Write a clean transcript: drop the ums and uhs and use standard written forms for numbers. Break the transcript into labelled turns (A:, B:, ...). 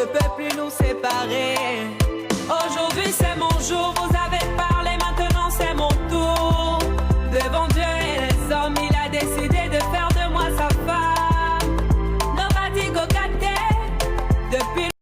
A: ne peut plus nous séparer. Aujourd'hui c'est mon jour, vous avez parlé, maintenant c'est mon tour. Devant Dieu et les hommes, il a décidé